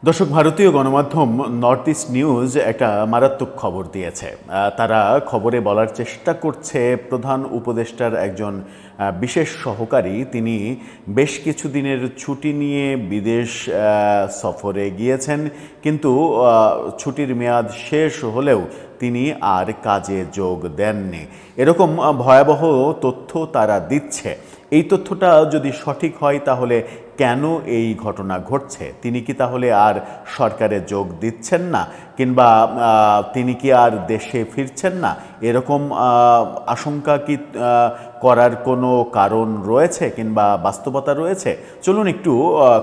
দর্শক, ভারতীয় গণমাধ্যম নর্থ ইস্ট নিউজ একটা মারাত্মক খবর দিয়েছে। তারা খবরে বলার চেষ্টা করছে প্রধান উপদেষ্টার একজন বিশেষ সহকারী তিনি বেশ কিছুদিনের ছুটি নিয়ে বিদেশ সফরে গিয়েছেন, কিন্তু ছুটির মেয়াদ শেষ হলেও তিনি আর কাজে যোগ দেননি। এরকম ভয়াবহ তথ্য তারা দিচ্ছে। এই তথ্যটা যদি সঠিক হয় তাহলে কেন এই ঘটনা ঘটছে? তিনি কি তাহলে আর সরকারে যোগ দিচ্ছেন না, কিংবা তিনি কি আর দেশে ফিরছেন না? এরকম আশঙ্কা কি করার কোনো কারণ রয়েছে কিংবা বাস্তবতা রয়েছে? চলুন একটু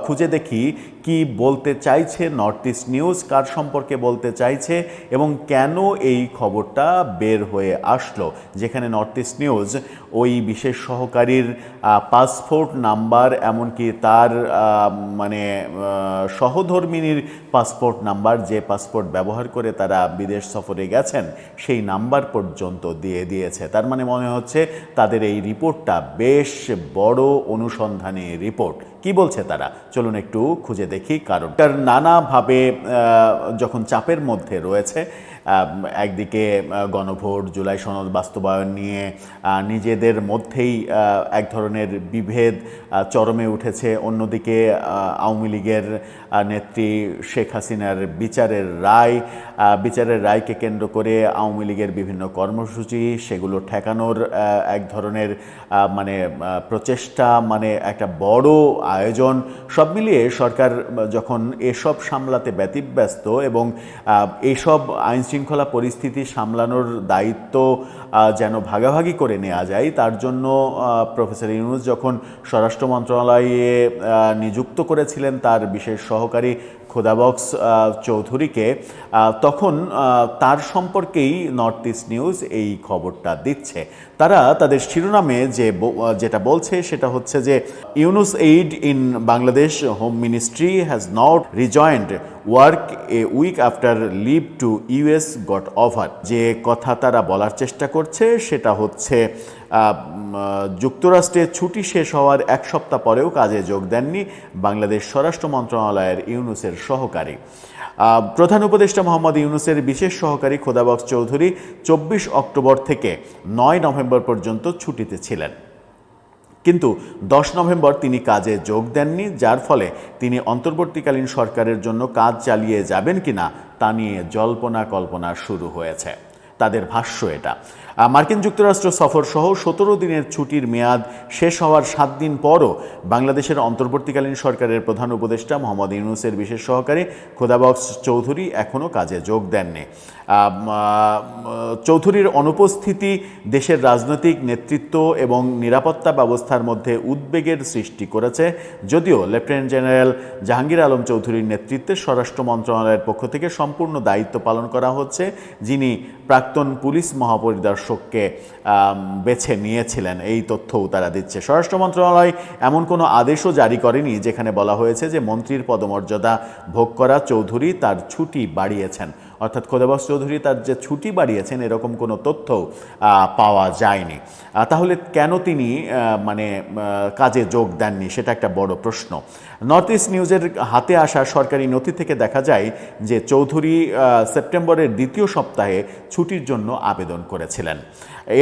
খুঁজে দেখি কি বলতে চাইছে নর্থ ইস্ট নিউজ, কার সম্পর্কে বলতে চাইছে এবং কেন এই খবরটা বের হয়ে আসলো, যেখানে নর্থ ইস্ট নিউজ ওই বিশেষ সহকারীর পাসপোর্ট নাম্বার, এমনকি তার সহধর্মিনীর পাসপোর্ট নাম্বার, যে পাসপোর্ট ব্যবহার করে তারা বিদেশ সফরে গেছেন, সেই নাম্বার পর্যন্ত দিয়ে দিয়েছে। তার মানে মনে হচ্ছে তাদের এই রিপোর্টটা বেশ বড় অনুসন্ধানী রিপোর্ট। কি বলছে তারা? চলুন একটু খুঁজে দেখি। কারণ তার নানাভাবে যখন চাপের মধ্যে রয়েছে, একদিকে গণভোট, জুলাই সনদ বাস্তবায়ন নিয়ে নিজেদের মধ্যেই এক ধরনের বিভেদ চরমে উঠেছে, অন্যদিকে আওয়ামী লীগের নেত্রী শেখ হাসিনার বিচারের রায়কে কেন্দ্র করে আওয়ামী লীগের বিভিন্ন কর্মসূচি, সেগুলো ঠেকানোর এক ধরনের প্রচেষ্টা, একটা বড় আয়োজন, সব মিলিয়ে সরকার যখন এসব সামলাতে ব্যতিব্যস্ত এবং এইসব আইনশৃঙ্খলা পরিস্থিতি সামলানোর দায়িত্ব যেন ভাগাভাগি করে নেওয়া যায়, তার জন্য প্রফেসর ইউনূস যখন স্বরাষ্ট্র মন্ত্রণালয়ে নিযুক্ত করেছিলেন তার বিশেষ সহকারী খোদাবক্স চৌধুরীকে, তখন তার সম্পর্কেই নর্থ ইস্ট নিউজ এই খবরটা দিচ্ছে। তারা তাদের শিরোনামে যেটা বলছে সেটা হচ্ছে যে Yunus aide in Bangladesh home ministry has not rejoined work a week after leave to US got offer. যে কথা তারা বলার চেষ্টা করছে সেটা হচ্ছে যুক্তরাষ্ট্রে ছুটি শেষ হওয়ার এক সপ্তাহ পরেও কাজে যোগ দেননি বাংলাদেশ স্বরাষ্ট্র মন্ত্রণালয়ের ইউনূসের সহকারী। প্রধান উপদেষ্টা মোহাম্মদ ইউনূসের বিশেষ সহকারী খোদাবক্স চৌধুরী 24 অক্টোবর থেকে 9 নভেম্বর পর্যন্ত ছুটিতে ছিলেন, কিন্তু 10 নভেম্বর তিনি কাজে যোগ দেননি, যার ফলে তিনি অন্তর্বর্তীকালীন সরকারের জন্য কাজ চালিয়ে যাবেন কিনা তা নিয়ে জল্পনা কল্পনা শুরু হয়েছে। তাদের ভাষ্য এটা। মার্কিন যুক্তরাষ্ট্র সফর সহ 17 দিনের ছুটির মেয়াদ শেষ হওয়ার 7 দিন পরও বাংলাদেশের অন্তর্বর্তীকালীন সরকারের প্রধান উপদেষ্টা মোহাম্মদ ইউনূসের বিশেষ সহকারী খোদাবক্স চৌধুরী এখনও কাজে যোগ দেননি। চৌধুরীর অনুপস্থিতি দেশের রাজনৈতিক নেতৃত্ব এবং নিরাপত্তা ব্যবস্থার মধ্যে উদ্বেগের সৃষ্টি করেছে, যদিও লেফটেন্যান্ট জেনারেল জাহাঙ্গীর আলম চৌধুরীর নেতৃত্বে স্বরাষ্ট্র মন্ত্রণালয়ের পক্ষ থেকে সম্পূর্ণ দায়িত্ব পালন করা হচ্ছে, যিনি প্রাক্তন পুলিশ মহাপরিদর্শককে বেছে নিয়েছিলেন। এই তথ্যও তারা দিচ্ছে। স্বরাষ্ট্র মন্ত্রণালয় এমন কোনো আদেশও জারি করেনি যেখানে বলা হয়েছে যে মন্ত্রীর পদমর্যাদা ভোগ করা চৌধুরী তার ছুটি বাড়িয়েছেন, অর্থাৎ খোদাবক্স চৌধুরী তার যে ছুটি বাড়িয়েছেন এরকম কোনো তথ্য পাওয়া যায়নি। তাহলে কেন তিনি কাজে যোগ দেননি, সেটা একটা বড় প্রশ্ন। নর্থ ইস্ট নিউজের হাতে আসা সরকারি নথি থেকে দেখা যায় যে চৌধুরী সেপ্টেম্বরের দ্বিতীয় সপ্তাহে ছুটির জন্য আবেদন করেছিলেন।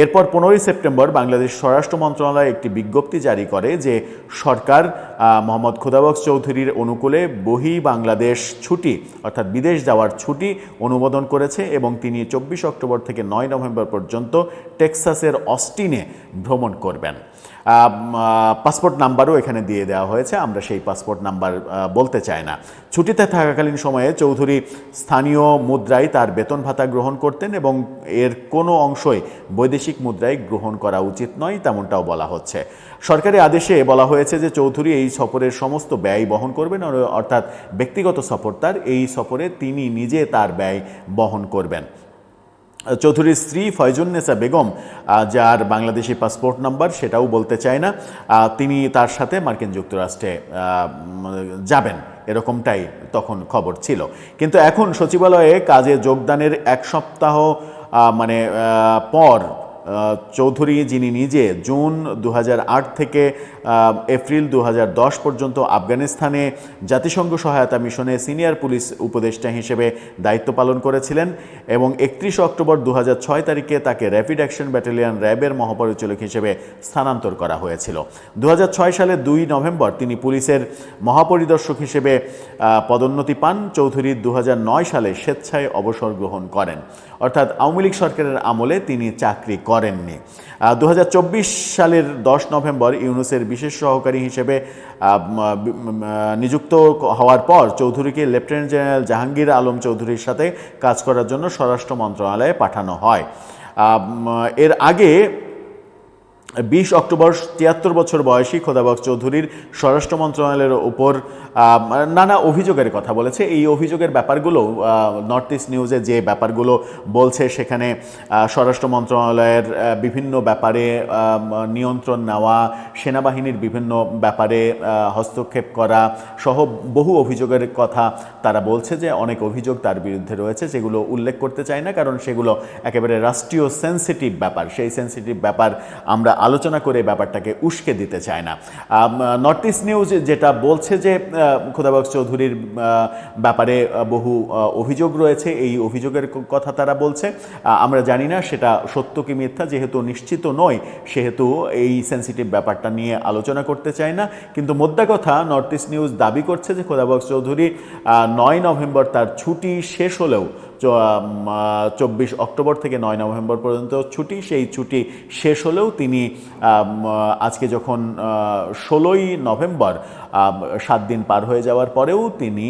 এরপর 15 সেপ্টেম্বর বাংলাদেশ স্বরাষ্ট্র মন্ত্রণালয় একটি বিজ্ঞপ্তি জারি করে যে সরকার মোহাম্মদ খোদাবক্স চৌধুরীর অনুকূলে বহি বাংলাদেশ ছুটি, অর্থাৎ বিদেশ যাওয়ার ছুটি অনুমোদন করেছে এবং তিনি 24 অক্টোবর থেকে 9 নভেম্বর পর্যন্ত টেক্সাসের অস্টিনে ভ্রমণ করবেন। পাসপোর্ট নাম্বারও এখানে দিয়ে দেওয়া হয়েছে, আমরা সেই পাসপোর্ট নাম্বার বলতে চাই না। ছুটিতে থাকাকালীন সময়ে চৌধুরী স্থানীয় মুদ্রায় তার বেতন ভাতা গ্রহণ করতেন এবং এর কোনো অংশই বৈদেশিক মুদ্রায় গ্রহণ করা উচিত নয়, তেমনটাও বলা হচ্ছে। সরকারি আদেশে বলা হয়েছে যে চৌধুরী এই সফরের সমস্ত ব্যয় বহন করবেন, অর্থাৎ ব্যক্তিগত সফর তার, এই সফরে তিনি নিজে তার ব্যয় বহন করবেন। চৌধুরীর স্ত্রী ফয়জুন্নেসা বেগম, যার বাংলাদেশি পাসপোর্ট নাম্বার সেটাও বলতে চায় না, তিনি তার সাথে মার্কিন যুক্তরাষ্ট্রে যাবেন, এরকমটাই তখন খবর ছিল। কিন্তু এখন সচিবালয়ে কাজে যোগদানের এক সপ্তাহ পর চৌধুরী, যিনি নিজে জুন 2008 থেকে এপ্রিল 2010 পর্যন্ত আফগানিস্তানে জাতিসংঘ সহায়তা মিশনে সিনিয়র পুলিশ উপদেষ্টা হিসেবে দায়িত্ব পালন করেছিলেন এবং 31 অক্টোবর 2006 তারিখে তাকে র্যাপিড অ্যাকশন ব্যাটালিয়ন র্যাবের মহাপরিচালক হিসেবে স্থানান্তর করা হয়েছিল। 2006 সালে 2 নভেম্বর তিনি পুলিশের মহাপরিদর্শক হিসেবে পদোন্নতি পান। চৌধুরী 2009 সালে স্বেচ্ছায় অবসর গ্রহণ করেন, অর্থাৎ আওয়ামী লীগ সরকারের আমলে তিনি চাকরি করেননি। 2024 সালের 10 নভেম্বর ইউনূসের বিশেষ সহকারী হিসেবে নিযুক্ত হওয়ার পর চৌধুরীকে লেফটেন্যান্ট জেনারেল জাহাঙ্গীর আলম চৌধুরীর সাথে কাজ করার জন্য স্বরাষ্ট্র মন্ত্রণালয়ে পাঠানো হয়। এর আগে 20 অক্টোবর 73 বছর বয়সী খোদাবক্স চৌধুরীর স্বরাষ্ট্র মন্ত্রণালয়ের উপর নানা অভিযোগের কথা বলেছে। এই অভিযোগের ব্যাপারগুলো নর্থ ইস্ট নিউজে যে ব্যাপারগুলো বলছে, সেখানে স্বরাষ্ট্র মন্ত্রণালয়ের বিভিন্ন ব্যাপারে নিয়ন্ত্রণ নেওয়া, সেনাবাহিনীর বিভিন্ন ব্যাপারে হস্তক্ষেপ করা সহ বহু অভিযোগের কথা তারা বলছে যে অনেক অভিযোগ তার বিরুদ্ধে রয়েছে, যেগুলো উল্লেখ করতে চাই না কারণ সেগুলো একেবারে রাষ্ট্রীয় সেন্সিটিভ ব্যাপার। সেই সেন্সিটিভ ব্যাপার আমরা আলোচনা করে ব্যাপারটাকে উস্কে দিতে চায় না। নর্থ ইস্ট নিউজ যেটা বলছে যে খোদাবক্স চৌধুরীর ব্যাপারে বহু অভিযোগ রয়েছে, এই অভিযোগের কথা তারা বলছে। আমরা জানি না সেটা সত্য কি মিথ্যা, যেহেতু নিশ্চিত নয় সেহেতু এই সেন্সিটিভ ব্যাপারটা নিয়ে আলোচনা করতে চাই না। কিন্তু মোদ্দা কথা, নর্থ ইস্ট নিউজ দাবি করছে যে খোদাবক্স চৌধুরী 9 নভেম্বর তার ছুটি শেষ হলেও 24 অক্টোবর থেকে 9 নভেম্বর পর্যন্ত ছুটি, সেই ছুটি শেষ হলেও তিনি আজকে যখন 16ই নভেম্বর 7 দিন পার হয়ে যাওয়ার পরেও তিনি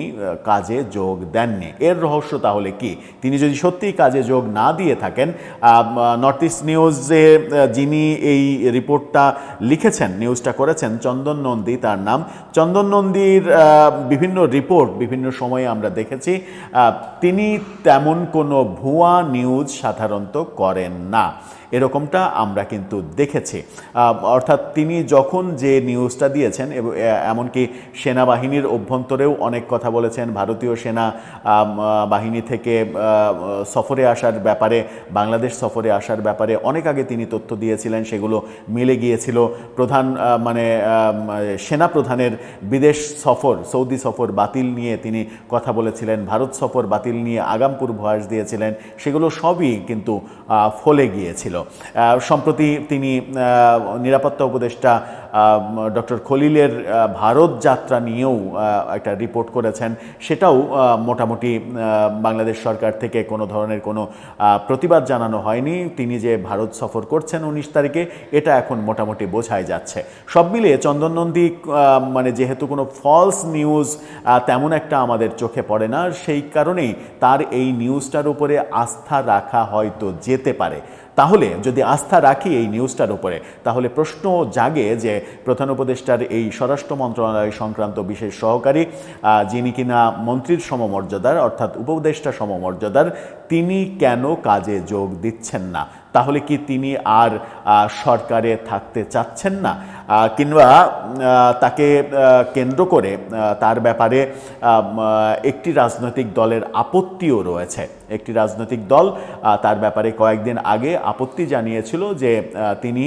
কাজে যোগ দেননি। এর রহস্য তাহলে কি? তিনি যদি সত্যিই কাজে যোগ না দিয়ে থাকেন, নর্থ ইস্ট নিউজে যিনি এই রিপোর্টটা লিখেছেন, নিউজটা করেছেন, চন্দন নন্দী তার নাম। চন্দন নন্দীর বিভিন্ন রিপোর্ট বিভিন্ন সময়ে আমরা দেখেছি, তিনি তেমন কোনো ভুয়া নিউজ সাধারণত করেন না, এরকমটা আমরা কিন্তু দেখেছি। অর্থাৎ তিনি যখন যে নিউজটা দিয়েছেন, এমনকি সেনাবাহিনীর অভ্যন্তরেও অনেক কথা বলেছেন, ভারতীয় সেনা বাহিনী থেকে সফরে আসার ব্যাপারে, বাংলাদেশ সফরে আসার ব্যাপারে অনেক আগে তিনি তথ্য দিয়েছিলেন, সেগুলো মিলে গিয়েছিল। সেনা প্রধানের বিদেশ সফর, সৌদি সফর বাতিল নিয়ে তিনি কথা বলেছিলেন, ভারত সফর বাতিল নিয়ে আগাম পূর্বাভাস দিয়েছিলেন, সেগুলো সবই কিন্তু ফলে গিয়েছিল। সম্প্রতি তিনি নিরাপত্তা উপদেষ্টা ডক্টর খলিলের ভারত যাত্রা নিয়েও একটা রিপোর্ট করেছেন, সেটাও মোটামুটি বাংলাদেশ সরকার থেকে কোনো ধরনের কোনো প্রতিবাদ জানানো হয়নি। তিনি যে ভারত সফর করছেন 19 তারিখে, এটা এখন মোটামুটি বোঝাই যাচ্ছে। সব মিলিয়ে চন্দন নন্দী মানে যেহেতু কোনো ফলস নিউজ তেমন একটা আমাদের চোখে পড়ে না, সেই কারণেই তার এই নিউজটার উপরে আস্থা রাখা হয়তো যেতে পারে। তাহলে যদি আস্থা রাখি এই নিউজটার উপরে, তাহলে প্রশ্ন জাগে যে প্রধান উপদেষ্টার এই স্বরাষ্ট্র মন্ত্রণালয় সংক্রান্ত বিশেষ সহকারী, যিনি কিনা মন্ত্রীর সমমর্যাদার অর্থাৎ উপদেষ্টা সমমর্যাদার, তিনি কেন কাজে যোগ দিচ্ছেন না? তাহলে কি তিনি আর সরকারে থাকতে চাচ্ছেন না, কিংবা তাকে কেন্দ্র করে তার ব্যাপারে একটি রাজনৈতিক দলের আপত্তিও রয়েছে? একটি রাজনৈতিক দল তার ব্যাপারে কয়েকদিন আগে আপত্তি জানিয়েছিল যে তিনি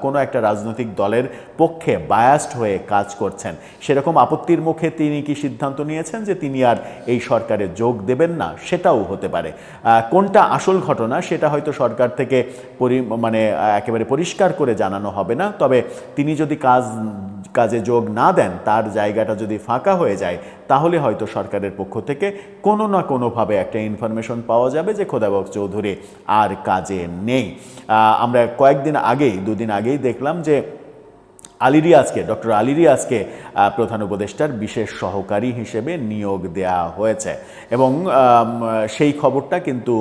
কোনো একটা রাজনৈতিক দলের পক্ষে বায়াসড হয়ে কাজ করছেন। সেরকম আপত্তির মুখে তিনি কি সিদ্ধান্ত নিয়েছেন যে তিনি আর এই সরকারে যোগ দেবেন না? সেটাও হতে পারে। কোনটা আসল ঘটনা সেটা হয়তো সরকার থেকে একেবারে পরিষ্কার করে জানানো হবে না। তবে তিনি যদি কাজে যোগ না দেন, তার জায়গাটা যদি ফাঁকা হয়ে যায়, তাহলে হয়তো সরকারের পক্ষ থেকে কোনো না কোনোভাবে একটা ইনফরমেশন পাওয়া যাবে যে খোদাবক্স চৌধুরী আর কাজে নেই। আমরা কয়েকদিন আগেই, 2 দিন আগেই দেখলাম যে ডক্টর আলী রিয়াজকে প্রধান উপদেষ্টার বিশেষ সহকারী হিসেবে নিয়োগ দেয়া হয়েছে এবং সেই খবরটা কিন্তু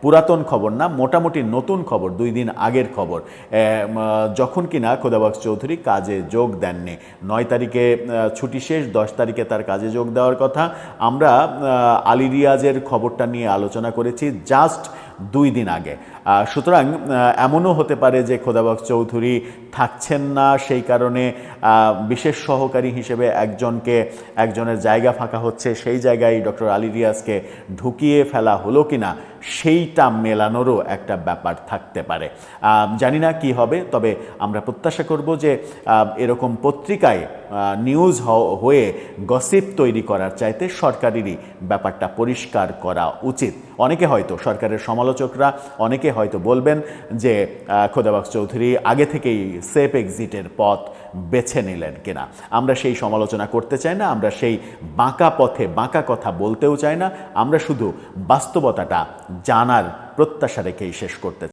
পুরাতন খবর না, মোটামুটি নতুন খবর, 2 দিন আগের খবর, যখন কিনা খোদাবক্স চৌধুরী কাজে যোগ দেননি। 9 তারিখে ছুটি শেষ, 10 তারিখে তার কাজে যোগ দেওয়ার কথা। আমরা আলী রিয়াজের খবরটা নিয়ে আলোচনা করেছি জাস্ট 2 দিন আগে। সুতরাং এমনও হতে পারে যে খোদাবক্ত চৌধুরী থাকছেন না, সেই কারণে বিশেষ সহকারী হিসেবে একজনের জায়গা ফাঁকা হচ্ছে, সেই জায়গায় ডক্টর আলী রিয়াজকে ঢুকিয়ে ফেলা হলো কিনা সেইটা মেলানোরও একটা ব্যাপার থাকতে পারে। জানি না কি হবে, তবে আমরা প্রত্যাশা করব যে এরকম পত্রিকায় নিউজ হয়ে গসিপ তৈরি করার চাইতে সরকারেরই ব্যাপারটা পরিষ্কার করা উচিত। অনেকে হয়তো সরকারের সমালোচকরা অনেকে হয়তো বলবেন যে খোদাবক্ত চৌধুরী আগে থেকেই সেফ এক্সিটের পথ বেছে নিলেন কিনা। আমরা সেই সমালোচনা করতে চাই না, আমরা সেই বাঁকা পথে বাঁকা কথা বলতেও চাই না, আমরা শুধু বাস্তবতাটা জানার প্রত্যাশা রেখেই শেষ করতে চাই।